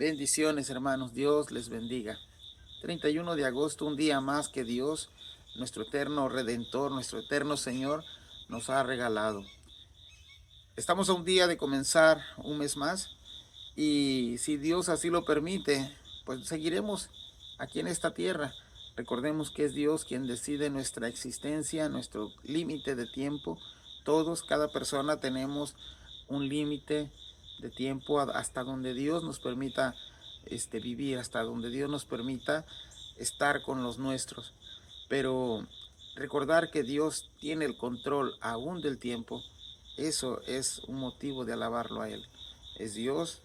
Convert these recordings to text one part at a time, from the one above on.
Bendiciones, hermanos. Dios les bendiga. 31 de agosto, un día más que Dios, nuestro eterno Redentor, nuestro eterno Señor, nos ha regalado. Estamos a un día de comenzar un mes más y si Dios así lo permite, pues seguiremos aquí en esta tierra. Recordemos que es Dios quien decide nuestra existencia, nuestro límite de tiempo. Todos, cada persona tenemos un límite de tiempo hasta donde Dios nos permita vivir, hasta donde Dios nos permita estar con los nuestros. Pero recordar que Dios tiene el control aún del tiempo, eso es un motivo de alabarlo a Él. Es Dios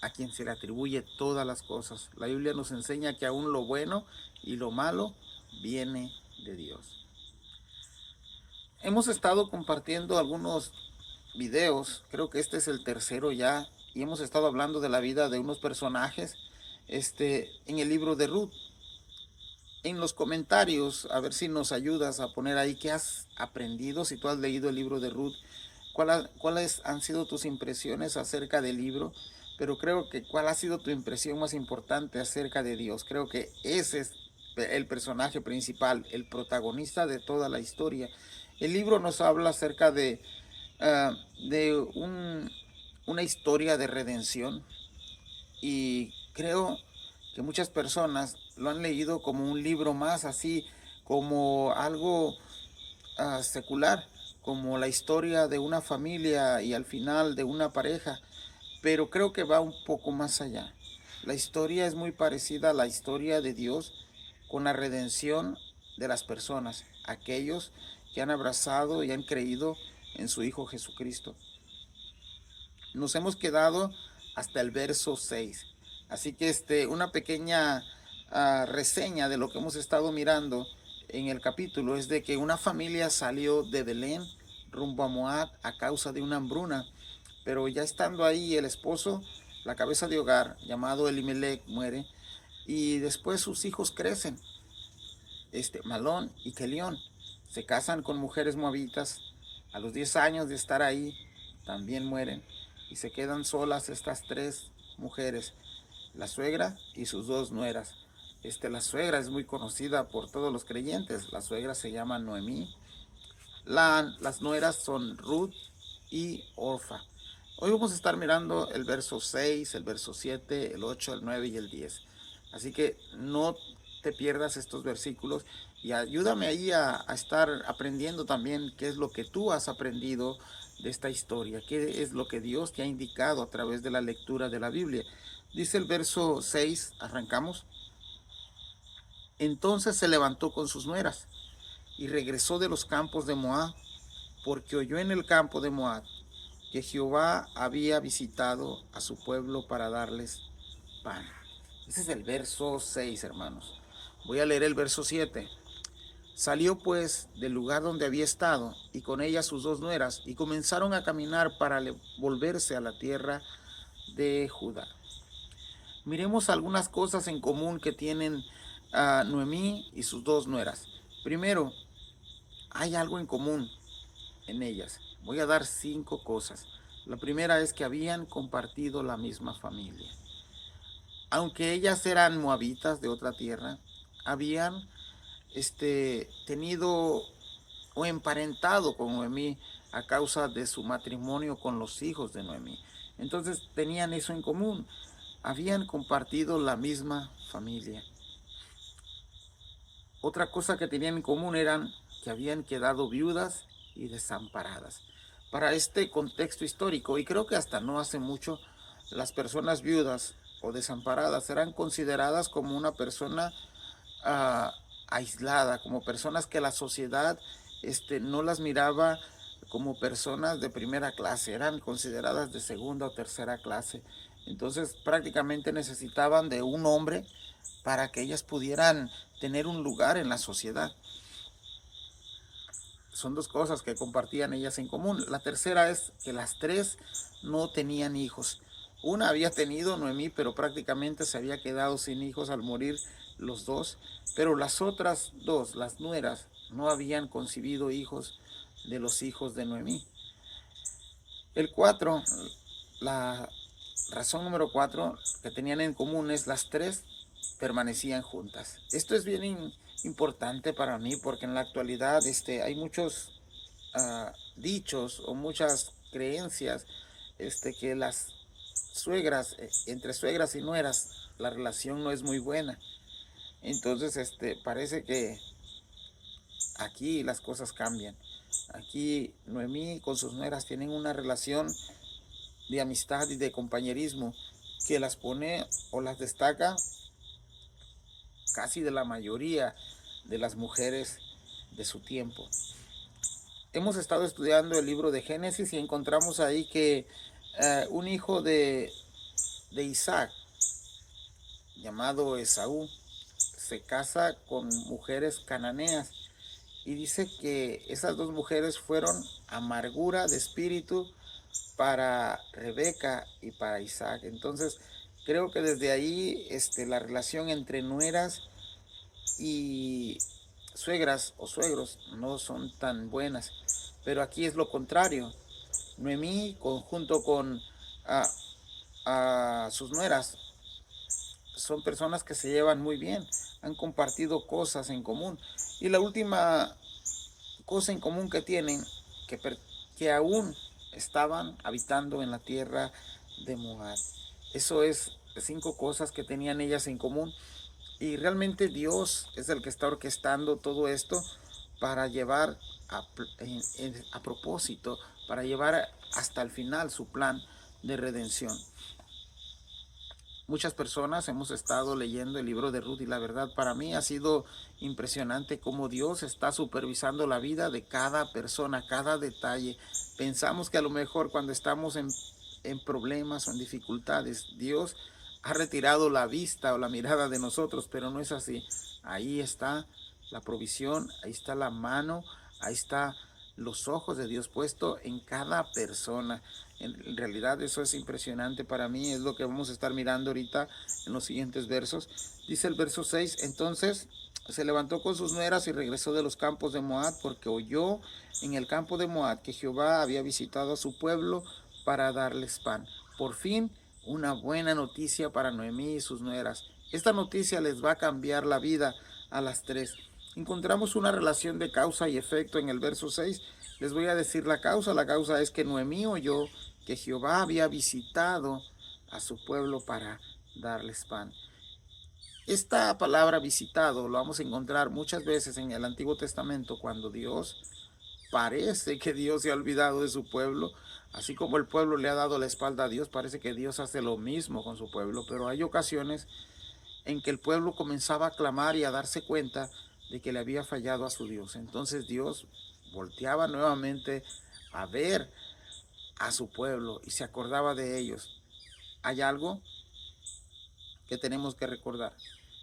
a quien se le atribuye todas las cosas. La Biblia nos enseña que aún lo bueno y lo malo viene de Dios. Hemos estado compartiendo algunos videos, creo que este es el tercero ya, y hemos estado hablando de la vida de unos personajes en el libro de Ruth. En los comentarios, a ver si nos ayudas a poner ahí qué has aprendido, si tú has leído el libro de Ruth, cuáles han sido tus impresiones acerca del libro, pero creo que cuál ha sido tu impresión más importante acerca de Dios. Creo que ese es el personaje principal, el protagonista de toda la historia. El libro nos habla acerca de una historia de redención y creo que muchas personas lo han leído como un libro más, así como algo secular, como la historia de una familia y al final de una pareja, pero creo que va un poco más allá. La historia es muy parecida a la historia de Dios con la redención de las personas, aquellos que han abrazado y han creído en su Hijo Jesucristo. Nos hemos quedado hasta el verso 6. Así que una pequeña reseña de lo que hemos estado mirando en el capítulo es de que una familia salió de Belén rumbo a Moab a causa de una hambruna, pero ya estando ahí el esposo, la cabeza de hogar, llamado Elimelech, muere y después sus hijos crecen, Malón y Kelión, se casan con mujeres moabitas. A los 10 años de estar ahí también mueren y se quedan solas estas tres mujeres, la suegra y sus dos nueras. La suegra es muy conocida por todos los creyentes. La suegra se llama Noemí. Las nueras son Ruth y Orfa. Hoy vamos a estar mirando el verso 6, el verso 7, el 8, el 9 y el 10. Así que no te pierdas estos versículos y ayúdame ahí a estar aprendiendo también qué es lo que tú has aprendido de esta historia, qué es lo que Dios te ha indicado a través de la lectura de la Biblia. Dice el verso 6, arrancamos. Entonces se levantó con sus nueras y regresó de los campos de Moab, porque oyó en el campo de Moab que Jehová había visitado a su pueblo para darles pan. Ese es el verso 6, hermanos. Voy a leer el verso 7. Salió pues del lugar donde había estado y con ella sus dos nueras y comenzaron a caminar para volverse a la tierra de Judá. Miremos algunas cosas en común que tienen Noemí y sus dos nueras. Primero, hay algo en común en ellas. Voy a dar 5 cosas. La primera es que habían compartido la misma familia. Aunque ellas eran moabitas de otra tierra, habían tenido o emparentado con Noemí a causa de su matrimonio con los hijos de Noemí. Entonces tenían eso en común. Habían compartido la misma familia. Otra cosa que tenían en común eran que habían quedado viudas y desamparadas. Para este contexto histórico, y creo que hasta no hace mucho, las personas viudas o desamparadas eran consideradas como una persona uh, aislada, como personas que la sociedad no las miraba como personas de primera clase, eran consideradas de segunda o tercera clase. Entonces prácticamente necesitaban de un hombre para que ellas pudieran tener un lugar en la sociedad. Son 2 cosas que compartían ellas en común. La tercera es que las 3 no tenían hijos. Una había tenido Noemí, pero prácticamente se había quedado sin hijos al morir los 2. Pero las otras 2, las nueras, no habían concebido hijos de los hijos de Noemí. El 4, razón número 4 que tenían en común es las tres permanecían juntas. Esto es bien importante para mí porque en la actualidad hay muchos dichos o muchas creencias que las suegras, entre suegras y nueras, la relación no es muy buena. Entonces, parece que aquí las cosas cambian. Aquí Noemí con sus nueras tienen una relación de amistad y de compañerismo que las pone o las destaca casi de la mayoría de las mujeres de su tiempo. Hemos estado estudiando el libro de Génesis y encontramos ahí que un hijo de Isaac, llamado Esaú, se casa con mujeres cananeas y dice que esas dos mujeres fueron amargura de espíritu para Rebeca y para Isaac. Entonces, creo que desde ahí la relación entre nueras y suegras o suegros no son tan buenas. Pero aquí es lo contrario. Noemí, junto con a sus nueras, son personas que se llevan muy bien, han compartido cosas en común. Y la última cosa en común que tienen, que aún estaban habitando en la tierra de Moab. Eso es 5 cosas que tenían ellas en común. Y realmente Dios es el que está orquestando todo esto para llevar a propósito, para llevar hasta el final su plan de redención. Muchas personas hemos estado leyendo el libro de Ruth y la verdad para mí ha sido impresionante cómo Dios está supervisando la vida de cada persona, cada detalle. Pensamos que a lo mejor cuando estamos en problemas o en dificultades, Dios ha retirado la vista o la mirada de nosotros, pero no es así. Ahí está la provisión, ahí está la mano, ahí está los ojos de Dios puesto en cada persona. En realidad eso es impresionante para mí, es lo que vamos a estar mirando ahorita en los siguientes versos. Dice el verso 6, entonces se levantó con sus nueras y regresó de los campos de Moab porque oyó en el campo de Moab que Jehová había visitado a su pueblo para darles pan. Por fin, una buena noticia para Noemí y sus nueras. Esta noticia les va a cambiar la vida a las tres. Encontramos una relación de causa y efecto en el verso 6. Les voy a decir la causa. La causa es que Noemí oyó que Jehová había visitado a su pueblo para darles pan. Esta palabra visitado lo vamos a encontrar muchas veces en el Antiguo Testamento cuando parece que Dios se ha olvidado de su pueblo, así como el pueblo le ha dado la espalda a Dios, parece que Dios hace lo mismo con su pueblo, pero hay ocasiones en que el pueblo comenzaba a clamar y a darse cuenta de que le había fallado a su Dios. Entonces Dios volteaba nuevamente a ver a su pueblo y se acordaba de ellos. Hay algo que tenemos que recordar.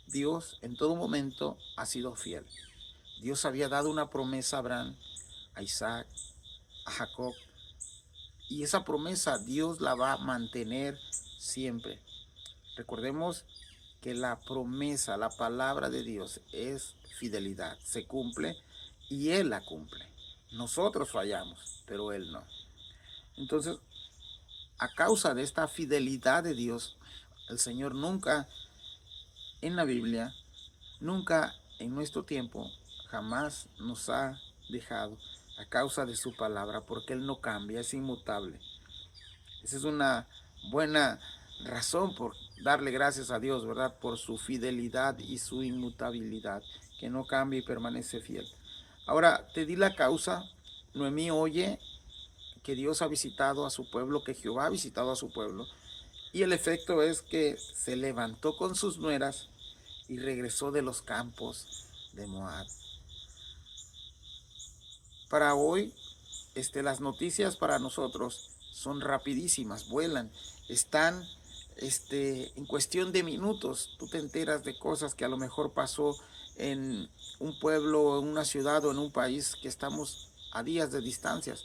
Dios en todo momento ha sido fiel. Dios había dado una promesa a Abraham, a Isaac, a Jacob, y esa promesa Dios la va a mantener siempre. Recordemos que la promesa, la palabra de Dios es fidelidad, se cumple y Él la cumple. Nosotros fallamos, pero Él no. Entonces, a causa de esta fidelidad de Dios, el Señor nunca en la Biblia, nunca en nuestro tiempo, jamás nos ha dejado a causa de su palabra, porque Él no cambia, es inmutable. Esa es una buena razón por darle gracias a Dios, ¿verdad? Por su fidelidad y su inmutabilidad, que no cambia y permanece fiel. Ahora, te di la causa. Noemí oye que Dios ha visitado a su pueblo, que Jehová ha visitado a su pueblo. Y el efecto es que se levantó con sus nueras y regresó de los campos de Moab. Para hoy, las noticias para nosotros son rapidísimas, vuelan, están en cuestión de minutos. Tú te enteras de cosas que a lo mejor pasó en un pueblo, en una ciudad o en un país que estamos a días de distancias.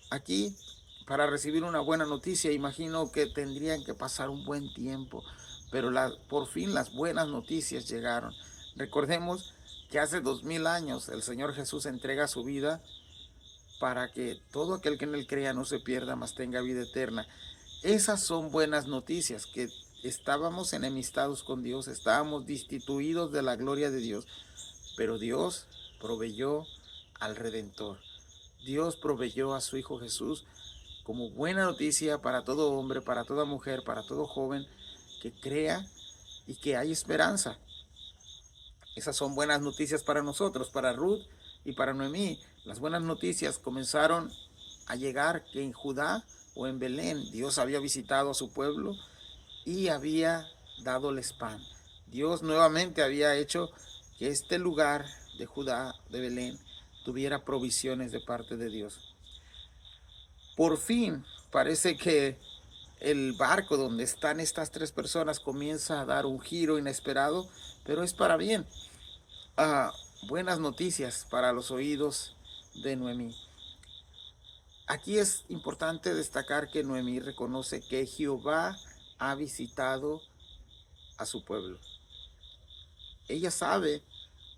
Aquí, para recibir una buena noticia, imagino que tendrían que pasar un buen tiempo, pero por fin las buenas noticias llegaron. Recordemos que hace 2000 años el Señor Jesús entrega su vida para que todo aquel que en él crea no se pierda, mas tenga vida eterna. Esas son buenas noticias, que estábamos enemistados con Dios, estábamos destituidos de la gloria de Dios, pero Dios proveyó al Redentor. Dios proveyó a su Hijo Jesús como buena noticia para todo hombre, para toda mujer, para todo joven que crea y que hay esperanza. Esas son buenas noticias para nosotros, para Ruth y para Noemí. Las buenas noticias comenzaron a llegar que en Judá o en Belén Dios había visitado a su pueblo y había dándoles pan. Dios nuevamente había hecho que este lugar de Judá, de Belén, tuviera provisiones de parte de Dios. Por fin parece que el barco donde están estas tres personas comienza a dar un giro inesperado, pero es para bien. Buenas noticias para los oídos de Noemí. Aquí es importante destacar que Noemí reconoce que Jehová ha visitado a su pueblo. Ella sabe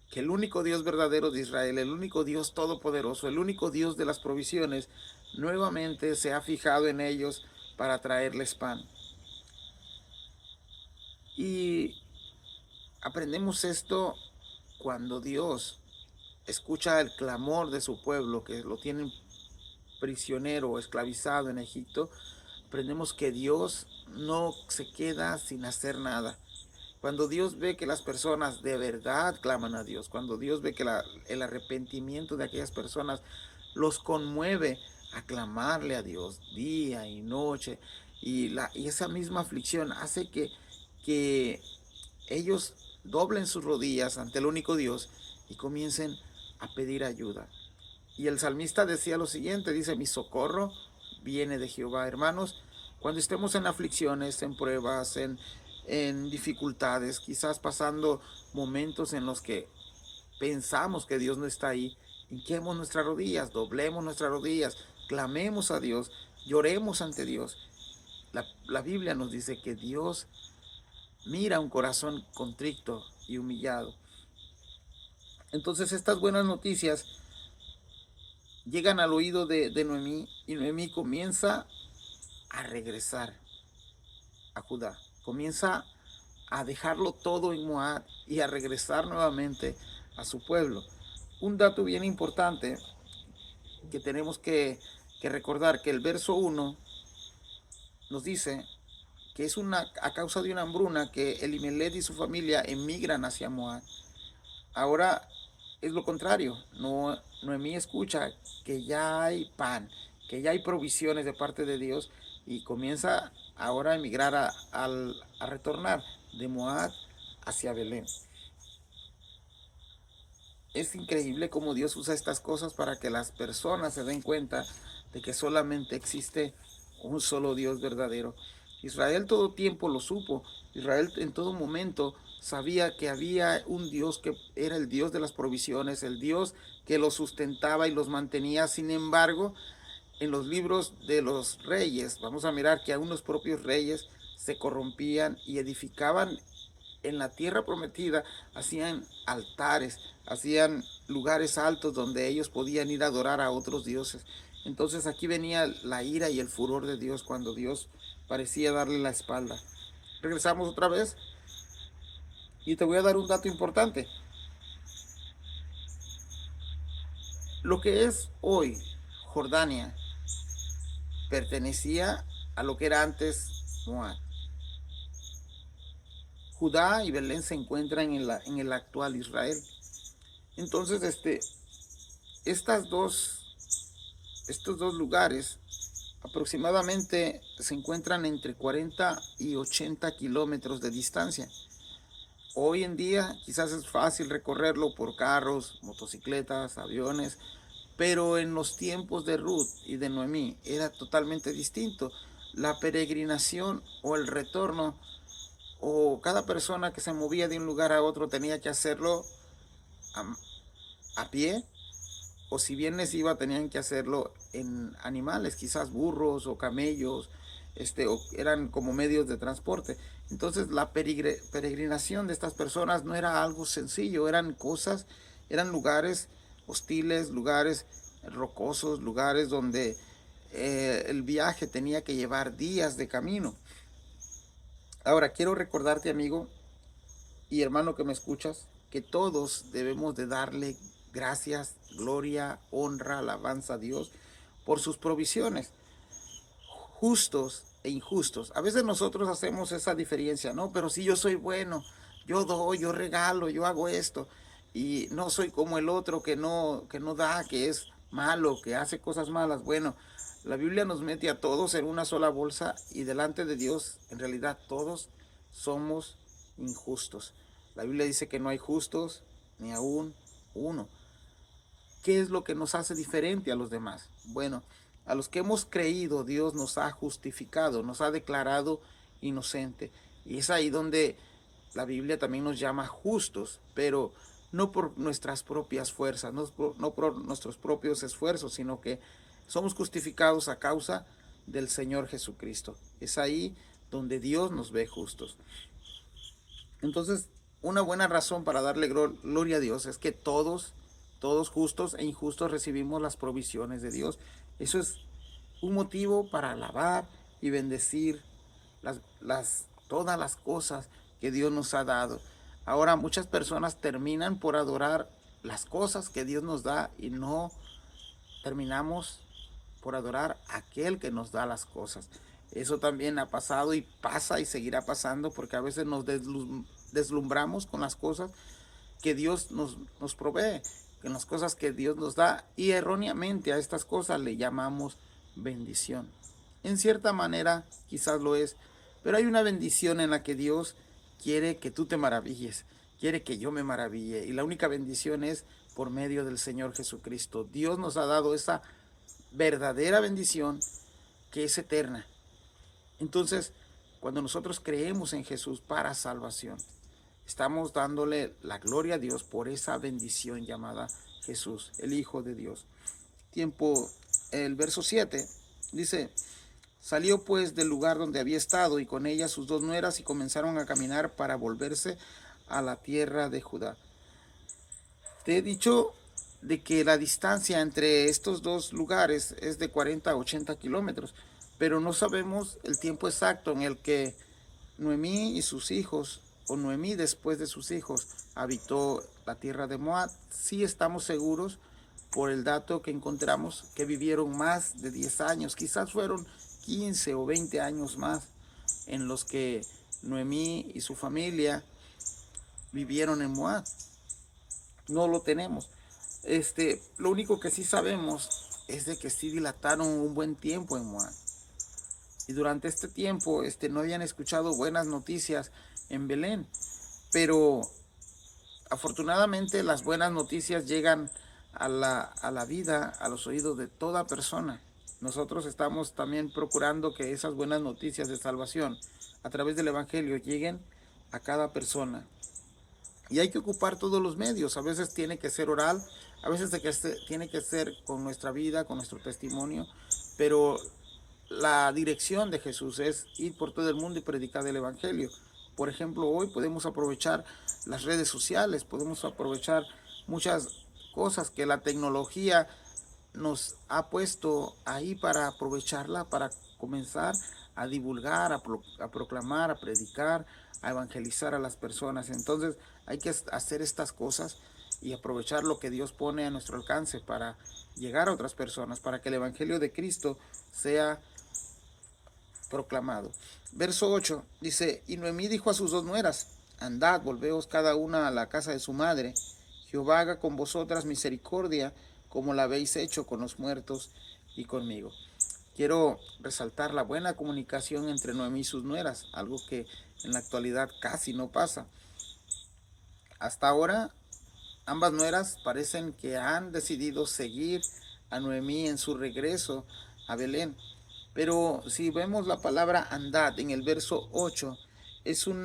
que el único Dios verdadero de Israel, el único Dios todopoderoso, el único Dios de las provisiones, nuevamente se ha fijado en ellos para traerles pan. Y aprendemos esto cuando Dios escucha el clamor de su pueblo, que lo tienen prisionero o esclavizado en Egipto. Aprendemos que Dios no se queda sin hacer nada. Cuando Dios ve que las personas de verdad claman a Dios, cuando Dios ve que el arrepentimiento de aquellas personas los conmueve a clamarle a Dios día y noche, y esa misma aflicción hace que ellos doblen sus rodillas ante el único Dios y comiencen a pedir ayuda. Y el salmista decía lo siguiente, dice: mi socorro viene de Jehová. Hermanos, cuando estemos en aflicciones, en pruebas, en dificultades, quizás pasando momentos en los que pensamos que Dios no está ahí, hinquemos nuestras rodillas, doblemos nuestras rodillas, clamemos a Dios, lloremos ante Dios. La Biblia nos dice que Dios mira un corazón contrito y humillado. Entonces estas buenas noticias llegan al oído de Noemí, y Noemí comienza a regresar a Judá. Comienza a dejarlo todo en Moab y a regresar nuevamente a su pueblo. Un dato bien importante que tenemos que recordar, que el verso 1 nos dice que es a causa de una hambruna que Elimelech y su familia emigran hacia Moab. Ahora es lo contrario. Noemí escucha que ya hay pan, que ya hay provisiones de parte de Dios, y comienza ahora a emigrar, a retornar de Moab hacia Belén. Es increíble cómo Dios usa estas cosas para que las personas se den cuenta de que solamente existe un solo Dios verdadero. Israel todo tiempo lo supo. Israel en todo momento sabía que había un Dios que era el Dios de las provisiones, el Dios que los sustentaba y los mantenía. Sin embargo, en los libros de los reyes, vamos a mirar que aún los propios reyes se corrompían y edificaban en la tierra prometida, hacían altares, hacían lugares altos donde ellos podían ir a adorar a otros dioses. Entonces aquí venía la ira y el furor de Dios cuando Dios parecía darle la espalda. Regresamos otra vez y te voy a dar un dato importante. Lo que es hoy Jordania pertenecía a lo que era antes Moab. Judá y Belén se encuentran en el actual Israel. Entonces, estos dos lugares aproximadamente se encuentran entre 40 y 80 kilómetros de distancia. Hoy en día quizás es fácil recorrerlo por carros, motocicletas, aviones, pero en los tiempos de Ruth y de Noemí era totalmente distinto. La peregrinación o el retorno, o cada persona que se movía de un lugar a otro tenía que hacerlo a pie, o si bien les iba tenían que hacerlo en animales, quizás burros o camellos, o eran como medios de transporte. Entonces la peregrinación de estas personas no era algo sencillo, eran lugares hostiles, lugares rocosos, lugares donde el viaje tenía que llevar días de camino. Ahora, quiero recordarte, amigo y hermano que me escuchas, que todos debemos de darle gracias, gloria, honra, alabanza a Dios por sus provisiones, justos e injustos. A veces nosotros hacemos esa diferencia, ¿no? Pero si yo soy bueno, yo doy, yo regalo, yo hago esto, y no soy como el otro que no da, que es malo, que hace cosas malas. Bueno, la Biblia nos mete a todos en una sola bolsa y delante de Dios, en realidad todos somos injustos. La Biblia dice que no hay justos ni aún uno. ¿Qué es lo que nos hace diferente a los demás? Bueno, a los que hemos creído, Dios nos ha justificado, nos ha declarado inocente. Y es ahí donde la Biblia también nos llama justos, pero no por nuestras propias fuerzas, no por nuestros propios esfuerzos, sino que somos justificados a causa del Señor Jesucristo. Es ahí donde Dios nos ve justos. Entonces, una buena razón para darle gloria a Dios es que todos justos e injustos recibimos las provisiones de Dios. Eso es un motivo para alabar y bendecir todas las cosas que Dios nos ha dado. Ahora muchas personas terminan por adorar las cosas que Dios nos da y no terminamos por adorar a aquel que nos da las cosas. Eso también ha pasado y pasa y seguirá pasando porque a veces nos deslumbramos con las cosas que Dios nos provee, con las cosas que Dios nos da, y erróneamente a estas cosas le llamamos bendición. En cierta manera quizás lo es, pero hay una bendición en la que Dios quiere que tú te maravilles, quiere que yo me maraville, y la única bendición es por medio del Señor Jesucristo. Dios nos ha dado esa verdadera bendición que es eterna. Entonces, cuando nosotros creemos en Jesús para salvación, estamos dándole la gloria a Dios por esa bendición llamada Jesús, el Hijo de Dios. El verso 7 dice: salió pues del lugar donde había estado y con ella sus dos nueras y comenzaron a caminar para volverse a la tierra de Judá. Te he dicho de que la distancia entre estos dos lugares es de 40 a 80 kilómetros, pero no sabemos el tiempo exacto en el que Noemí y sus hijos, o Noemí después de sus hijos, habitó la tierra de Moab. Sí estamos seguros por el dato que encontramos que vivieron más de 10 años, quizás fueron 15 o 20 años más en los que Noemí y su familia vivieron en Moab. No lo tenemos. Lo único que sí sabemos es de que sí dilataron un buen tiempo en Moab. Y durante este tiempo no habían escuchado buenas noticias en Belén. Pero afortunadamente las buenas noticias llegan a la vida, a los oídos de toda persona. Nosotros estamos también procurando que esas buenas noticias de salvación a través del Evangelio lleguen a cada persona. Y hay que ocupar todos los medios. A veces tiene que ser oral, a veces tiene que ser con nuestra vida, con nuestro testimonio, pero la dirección de Jesús es ir por todo el mundo y predicar el Evangelio. Por ejemplo, hoy podemos aprovechar las redes sociales, podemos aprovechar muchas cosas que la tecnología nos ha puesto ahí para aprovecharla, para comenzar a divulgar, a proclamar, a predicar, a evangelizar a las personas. Entonces hay que hacer estas cosas y aprovechar lo que Dios pone a nuestro alcance para llegar a otras personas, para que el Evangelio de Cristo sea proclamado. Verso 8 dice: y Noemí dijo a sus dos nueras: andad, volveos cada una a la casa de su madre. Jehová haga con vosotras misericordia, como la habéis hecho con los muertos y conmigo. Quiero resaltar la buena comunicación entre Noemí y sus nueras, algo que en la actualidad casi no pasa. Hasta ahora, ambas nueras parecen que han decidido seguir a Noemí en su regreso a Belén. Pero si vemos la palabra andad en el verso 8, es un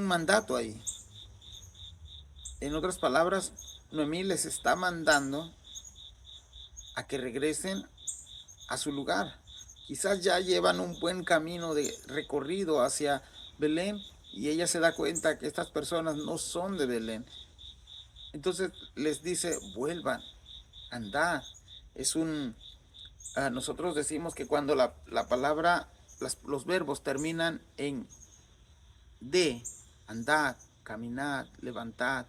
mandato ahí. En otras palabras, Noemí les está mandando a que regresen a su lugar. Quizás ya llevan un buen camino de recorrido hacia Belén y ella se da cuenta que estas personas no son de Belén. Entonces les dice: vuelvan, andad. Es un, nosotros decimos que cuando la palabra, los verbos terminan en de, andad, caminad, levantad,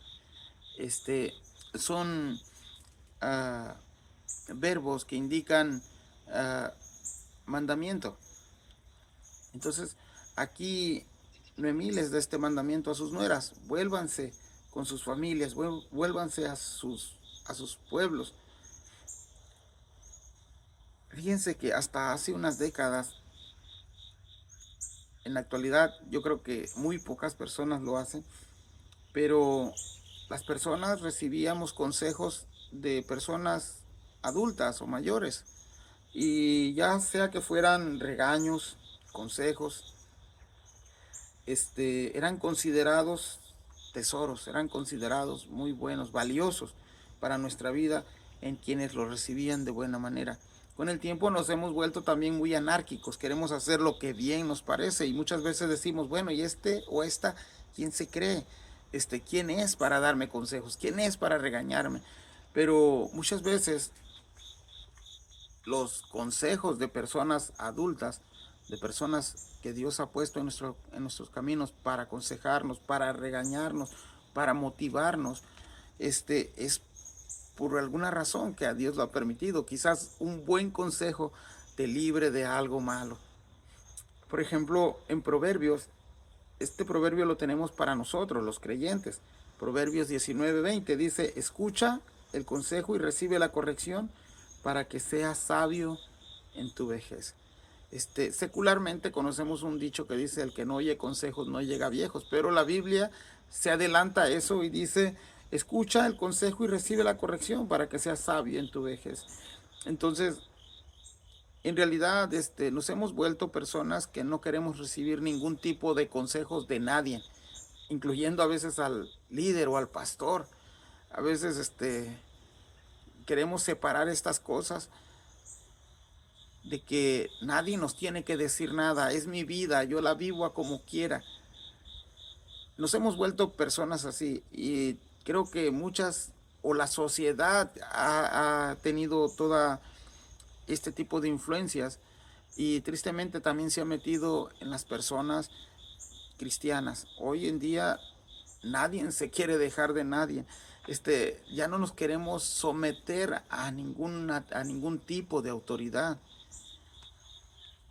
este, son ah, verbos que indican ah, mandamiento. Entonces, aquí Noemí les da este mandamiento a sus nueras: vuélvanse con sus familias, vuélvanse a sus pueblos. Fíjense que hasta hace unas décadas, en la actualidad yo creo que muy pocas personas lo hacen, pero las personas recibíamos consejos de personas adultas o mayores, y ya sea que fueran regaños, consejos, eran considerados tesoros, eran considerados muy buenos, valiosos para nuestra vida en quienes lo recibían de buena manera. Con el tiempo nos hemos vuelto también muy anárquicos, queremos hacer lo que bien nos parece, y muchas veces decimos, bueno, ¿y este o esta quién se cree? ¿Quién es para darme consejos? ¿Quién es para regañarme? Pero muchas veces los consejos de personas adultas, de personas que Dios ha puesto en nuestros caminos para aconsejarnos, para regañarnos, para motivarnos, es por alguna razón que a Dios lo ha permitido. Quizás un buen consejo te libre de algo malo. Por ejemplo, en Proverbios, este proverbio lo tenemos para nosotros, los creyentes. Proverbios 19:20 dice: escucha el consejo y recibe la corrección para que seas sabio en tu vejez. Secularmente conocemos un dicho que dice: el que no oye consejos no llega a viejos, pero la Biblia se adelanta a eso y dice: escucha el consejo y recibe la corrección para que seas sabio en tu vejez. Entonces, en realidad, nos hemos vuelto personas que no queremos recibir ningún tipo de consejos de nadie, incluyendo a veces al líder o al pastor. A veces, queremos separar estas cosas, de que nadie nos tiene que decir nada, es mi vida, yo la vivo a como quiera. Nos hemos vuelto personas así, y creo que muchas, o la sociedad ha tenido toda este tipo de influencias, y tristemente también se ha metido en las personas cristianas. Hoy en día nadie se quiere dejar de nadie. Ya no nos queremos someter a ningún tipo de autoridad.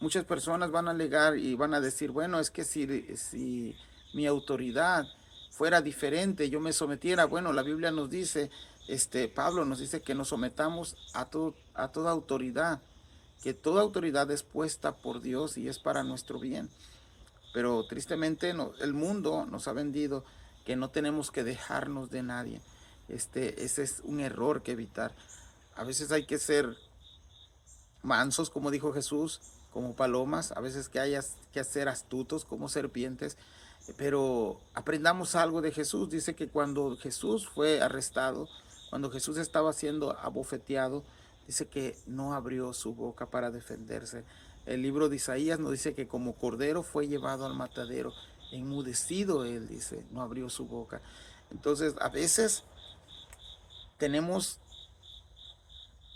Muchas personas van a alegar y van a decir, bueno, es que si mi autoridad fuera diferente, yo me sometiera. Bueno, la Biblia nos dice, Pablo nos dice que nos sometamos a toda autoridad, que toda autoridad es puesta por Dios y es para nuestro bien. Pero tristemente el mundo nos ha vendido que no tenemos que dejarnos de nadie. Ese es un error que evitar. A veces hay que ser mansos, como dijo Jesús, como palomas, a veces que hayas que ser astutos como serpientes, pero aprendamos algo de Jesús. Dice que cuando Jesús fue arrestado, cuando Jesús estaba siendo abofeteado, dice que no abrió su boca para defenderse. El libro de Isaías nos dice que como cordero fue llevado al matadero, enmudecido él, dice, no abrió su boca. Entonces, a veces tenemos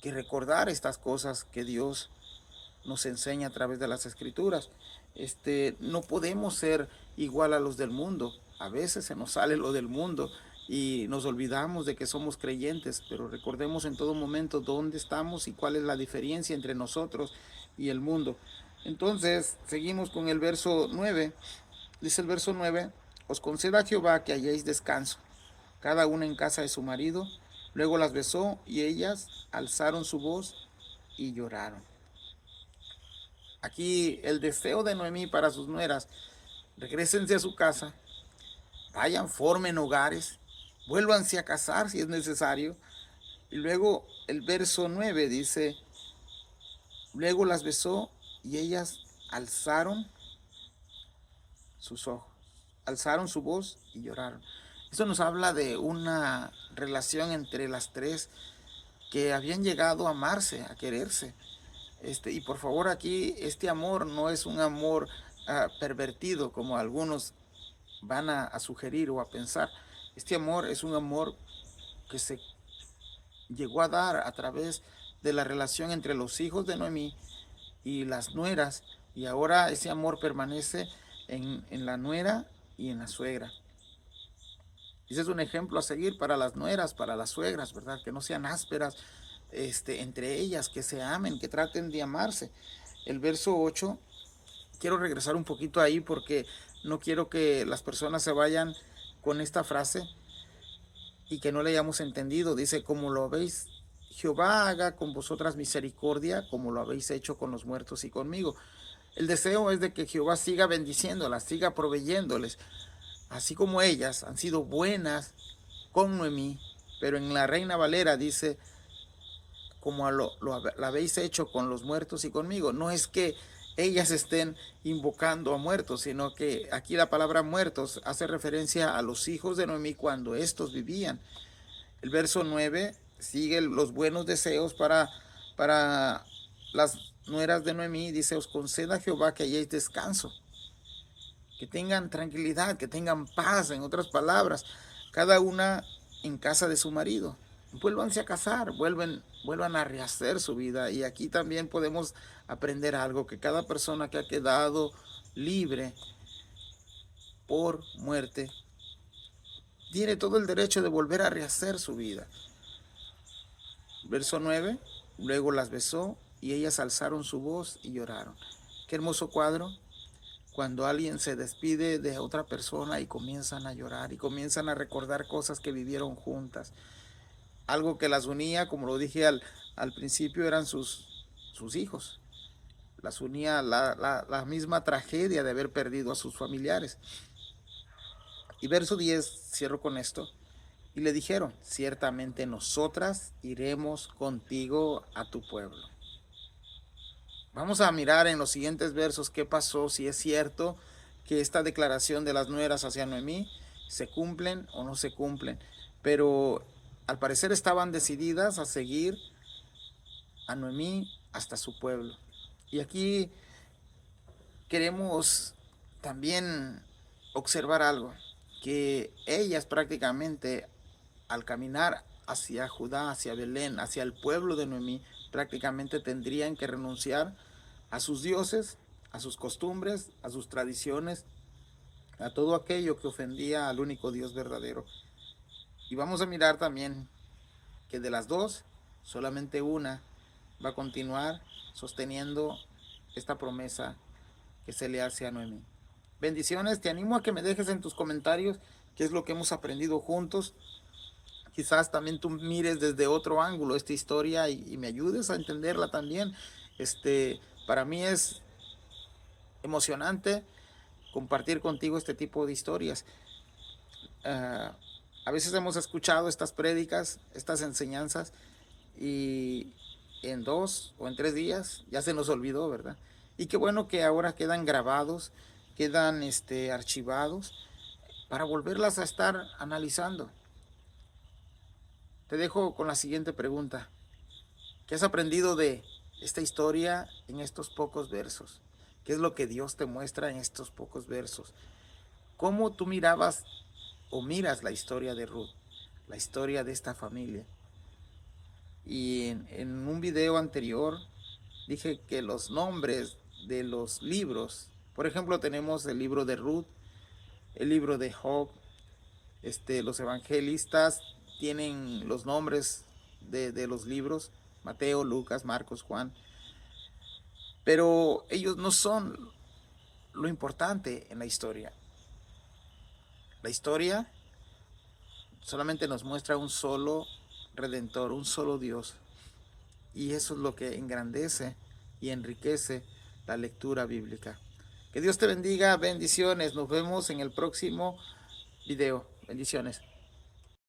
que recordar estas cosas que Dios nos enseña a través de las escrituras. No podemos ser igual a los del mundo. A veces se nos sale lo del mundo y nos olvidamos de que somos creyentes, pero recordemos en todo momento dónde estamos y cuál es la diferencia entre nosotros y el mundo. Entonces, seguimos con el verso 9. Dice el verso 9: os conceda Jehová que halléis descanso, cada una en casa de su marido. Luego las besó y ellas alzaron su voz y lloraron. Aquí el deseo de Noemí para sus nueras: regrésense a su casa, vayan, formen hogares, vuélvanse a casar si es necesario. Y luego el verso 9 dice: luego las besó y ellas alzaron sus ojos, alzaron su voz y lloraron. Eso nos habla de una relación entre las tres que habían llegado a amarse, a quererse. Y por favor, aquí este amor no es un amor pervertido, como algunos van a sugerir o a pensar. Este amor es un amor que se llegó a dar a través de la relación entre los hijos de Noemí y las nueras, y ahora ese amor permanece en la nuera y en la suegra. Ese es un ejemplo a seguir para las nueras, para las suegras, ¿verdad? Que no sean ásperas entre ellas, que se amen, que traten de amarse. El verso 8, quiero regresar un poquito ahí porque no quiero que las personas se vayan con esta frase y que no le hayamos entendido. Dice, como lo habéis, Jehová haga con vosotras misericordia, como lo habéis hecho con los muertos y conmigo. El deseo es de que Jehová siga bendiciéndolas, siga proveyéndoles, así como ellas han sido buenas con Noemí, pero en la Reina Valera dice, como lo habéis hecho con los muertos y conmigo. No es que ellas estén invocando a muertos, sino que aquí la palabra muertos hace referencia a los hijos de Noemí cuando estos vivían. El verso 9 sigue los buenos deseos para las nueras de Noemí. Dice, os conceda Jehová que halléis descanso, que tengan tranquilidad, que tengan paz, en otras palabras, cada una en casa de su marido. Vuélvanse a casar, vuelvan a rehacer su vida. Y aquí también podemos aprender algo, que cada persona que ha quedado libre por muerte tiene todo el derecho de volver a rehacer su vida. Verso 9, luego las besó y ellas alzaron su voz y lloraron. Qué hermoso cuadro, cuando alguien se despide de otra persona y comienzan a llorar y comienzan a recordar cosas que vivieron juntas. Algo que las unía, como lo dije al principio, eran sus hijos. Las unía la misma tragedia de haber perdido a sus familiares. Y verso 10, cierro con esto. Y le dijeron, ciertamente nosotras iremos contigo a tu pueblo. Vamos a mirar en los siguientes versos qué pasó, si es cierto que esta declaración de las nueras hacia Noemí se cumplen o no se cumplen. Pero al parecer estaban decididas a seguir a Noemí hasta su pueblo. Y aquí queremos también observar algo, que ellas prácticamente al caminar hacia Judá, hacia Belén, hacia el pueblo de Noemí, prácticamente tendrían que renunciar a sus dioses, a sus costumbres, a sus tradiciones, a todo aquello que ofendía al único Dios verdadero. Y vamos a mirar también que de las dos, solamente una va a continuar sosteniendo esta promesa que se le hace a Noemí. Bendiciones, te animo a que me dejes en tus comentarios qué es lo que hemos aprendido juntos. Quizás también tú mires desde otro ángulo esta historia y me ayudes a entenderla también. Para mí es emocionante compartir contigo este tipo de historias. A veces hemos escuchado estas prédicas, estas enseñanzas, y en 2 o en 3 días ya se nos olvidó, ¿verdad? Y qué bueno que ahora quedan grabados, quedan archivados para volverlas a estar analizando. Te dejo con la siguiente pregunta. ¿Qué has aprendido de esta historia en estos pocos versos? ¿Qué es lo que Dios te muestra en estos pocos versos? ¿Cómo tú mirabas o miras la historia de Ruth, la historia de esta familia? Y en un video anterior dije que los nombres de los libros, por ejemplo, tenemos el libro de Ruth, el libro de Job, los evangelistas tienen los nombres de los libros, Mateo, Lucas, Marcos, Juan, pero ellos no son lo importante en la historia. La historia solamente nos muestra un solo Redentor, un solo Dios, y eso es lo que engrandece y enriquece la lectura bíblica. Que Dios te bendiga, bendiciones, nos vemos en el próximo video, bendiciones.